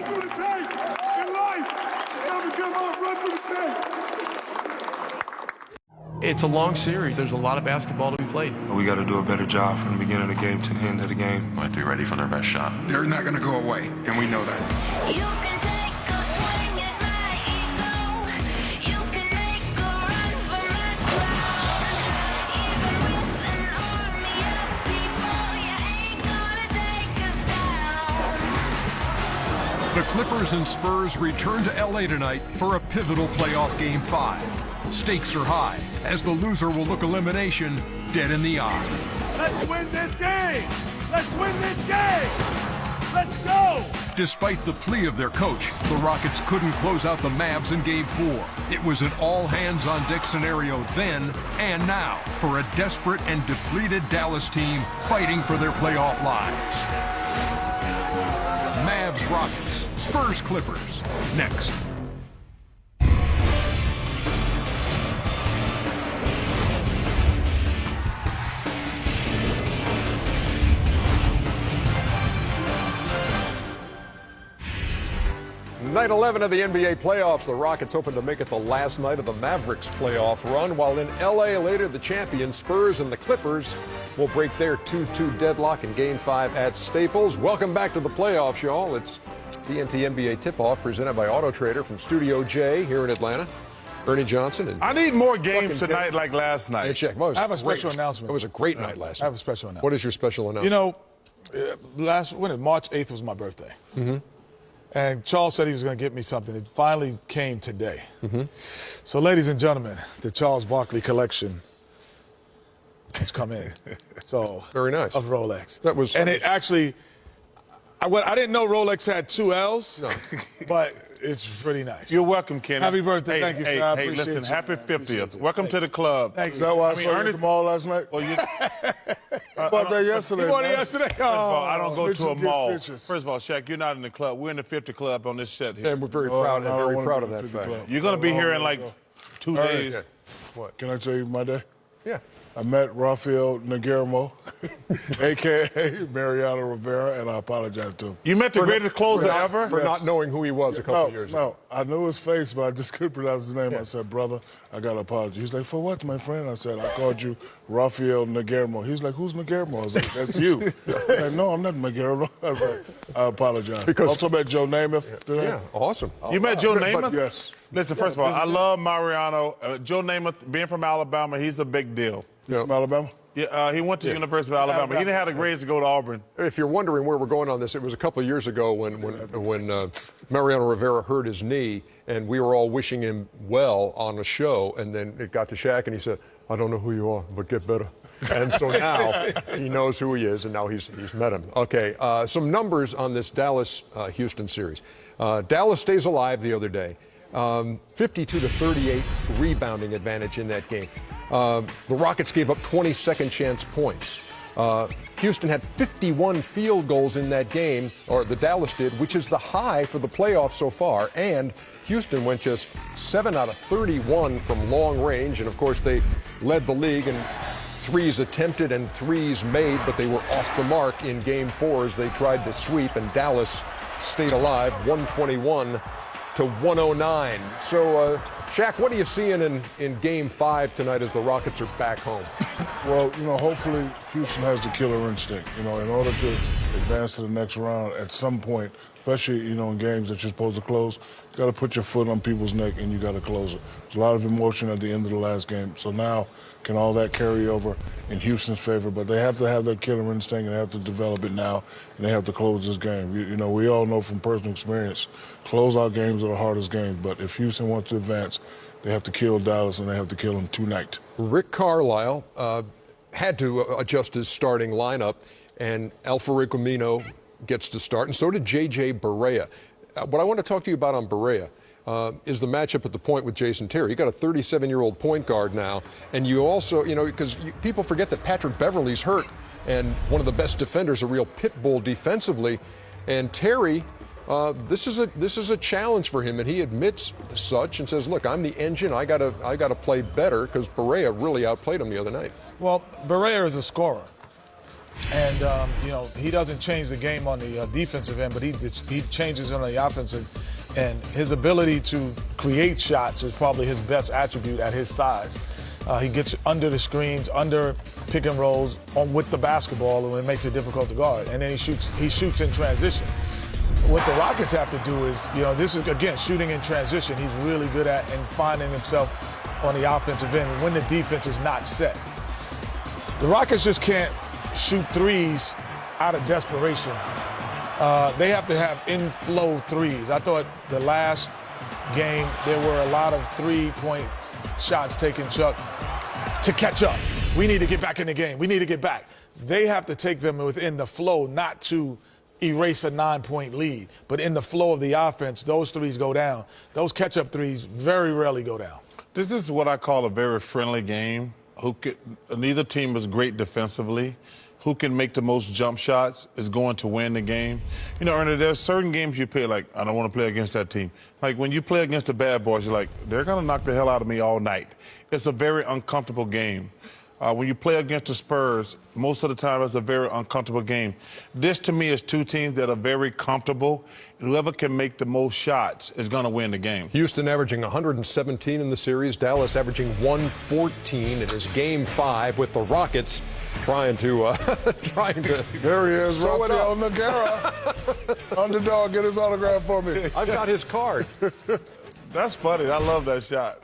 Run through the tape. In life, never give up. Run through the tape. It's a long series. There's a lot of basketball to be played. We got to do a better job from the beginning of the game to the end of the game. Might be ready for their best shot. They're not going to go away, and we know that. You can take a swing at my ego. You can make a run for my crowd. Even with an army of people, you ain't gonna take us down. The Clippers and Spurs return to LA tonight for a pivotal playoff Game 5. Stakes are high, as the loser will look elimination dead in the eye. Let's win this game. Let's win this game. Let's go. Despite the plea of their coach, the Rockets couldn't close out the Mavs in Game 4. It was an all-hands-on-deck scenario then and now for a desperate and depleted Dallas team fighting for their playoff lives. Mavs Rockets, Spurs Clippers, next. Night 11 of the NBA playoffs. The Rockets hoping to make it the last night of the Mavericks playoff run, while in LA later the champions Spurs and the Clippers will break their 2-2 deadlock in Game 5 at Staples. Welcome back to the playoffs, y'all. It's TNT NBA Tip-Off presented by Auto Trader from Studio J here in Atlanta. Ernie Johnson. And I need more games tonight like last night. Hey, check. Well, I have a special announcement. It was a great night last night. I have a special announcement. What is your special announcement? You know, March 8th was my birthday. Mm-hmm. And Charles said he was going to get me something. It finally came today. Mm-hmm. So, ladies and gentlemen, the Charles Barkley collection has come in. So very nice. Of Rolex. That was. And it actually, I didn't know Rolex had 2 L's, no. but it's pretty nice. You're welcome, Kenny. Happy birthday. Thank you, sir. I Hey, appreciate listen, you, happy man. 50th. Welcome to the club. Thank you. Is that why I saw you at Ernest- the mall last night? Well, you, I bought that yesterday. You bought it man. yesterday? First of all, I don't go Snitches to a get mall. stitches. First of all, Shaq, you're not in the club. We're in the 50 club on this set here. And we're very Oh, proud, I don't very wanna proud be of that 50 fact. club. You're going to be here in like Go. 2 All right. days. What? Can I tell you my day? Yeah. I met Rafael Naguermo, a.k.a. Mariano Rivera, and I apologize to him. You met the greatest closer ever? For not knowing who he was a couple of years ago. No, I knew his face, but I just couldn't pronounce his name. I said, brother, I got to apologize. He's like, for what, my friend? I said, I called you Rafael Naguermo. He's like, who's Naguermo? I was like, that's you. I said, no, I'm not Naguermo. I was like, I apologize. Because- Also met Joe Namath today. Yeah, awesome. You met Joe But- Namath? Yes. Listen, first of all, I love Mariano. Joe Namath, being from Alabama, he's a big deal. Yeah. From Alabama? Yeah, he went to the University of Alabama. He didn't have the grades to go to Auburn. If you're wondering where we're going on this, it was a couple of years ago when Mariano Rivera hurt his knee, and we were all wishing him well on a show, and then it got to Shaq, and he said, I don't know who you are, but get better. And so now he knows who he is, and now he's met him. Okay, some numbers on this Dallas-Houston series. Dallas stays alive the other day. 52-38 rebounding advantage in that game. The Rockets gave up 20 second-chance points. Houston had 51 field goals in that game, or the Dallas did, which is the high for the playoffs so far. And Houston went just 7 out of 31 from long range. And, of course, they led the league in threes attempted and threes made, but they were off the mark in Game 4 as they tried to sweep. And Dallas stayed alive, 121 to 109. So, Shaq, what are you seeing in Game 5 tonight as the Rockets are back home? Well, hopefully Houston has the killer instinct. In order to advance to the next round at some point, especially, in games that you're supposed to close, you got to put your foot on people's neck and you got to close it. There's a lot of emotion at the end of the last game. So now, can all that carry over in Houston's favor? But they have to have that killer instinct and they have to develop it now, and they have to close this game. We all know from personal experience, closeout games are the hardest games. But if Houston wants to advance, they have to kill Dallas, and they have to kill them tonight. Rick Carlisle had to adjust his starting lineup, and Alfredo Camino gets to start, and so did J.J. Barea. What I want to talk to you about on Barea is the matchup at the point with Jason Terry. You got a 37-year-old point guard now, and you also, because people forget that Patrick Beverley's hurt, and one of the best defenders, a real pit bull defensively, and Terry. This is a challenge for him, and he admits such and says, "Look, I'm the engine. I gotta play better," because Barea really outplayed him the other night. Well, Barea is a scorer. And, he doesn't change the game on the defensive end, but he changes it on the offensive. And his ability to create shots is probably his best attribute at his size. He gets under the screens, under pick and rolls with the basketball, and it makes it difficult to guard. And then he shoots in transition. What the Rockets have to do is, this is, again, shooting in transition. He's really good at and finding himself on the offensive end when the defense is not set. The Rockets just can't shoot threes out of desperation. They have to have inflow threes. I thought the last game there were a lot of three-point shots taken, Chuck, to catch up. We need to get back in the game. We need to get back. They have to take them within the flow, not to erase a 9-point lead. But in the flow of the offense, those threes go down. Those catch-up threes very rarely go down. This is what I call a very friendly game. Neither team is great defensively. Who can make the most jump shots is going to win the game. Ernie, there's certain games you play, like, I don't want to play against that team. Like, when you play against the bad boys, you're like, they're going to knock the hell out of me all night. It's a very uncomfortable game. When you play against the Spurs, most of the time it's a very uncomfortable game. This, to me, is two teams that are very comfortable, and whoever can make the most shots is going to win the game. Houston averaging 117 in the series. Dallas averaging 114. It is Game 5 with the Rockets trying to There he is, Rafael Nogueira. Underdog, get his autograph for me. I've got his card. That's funny. I love that shot.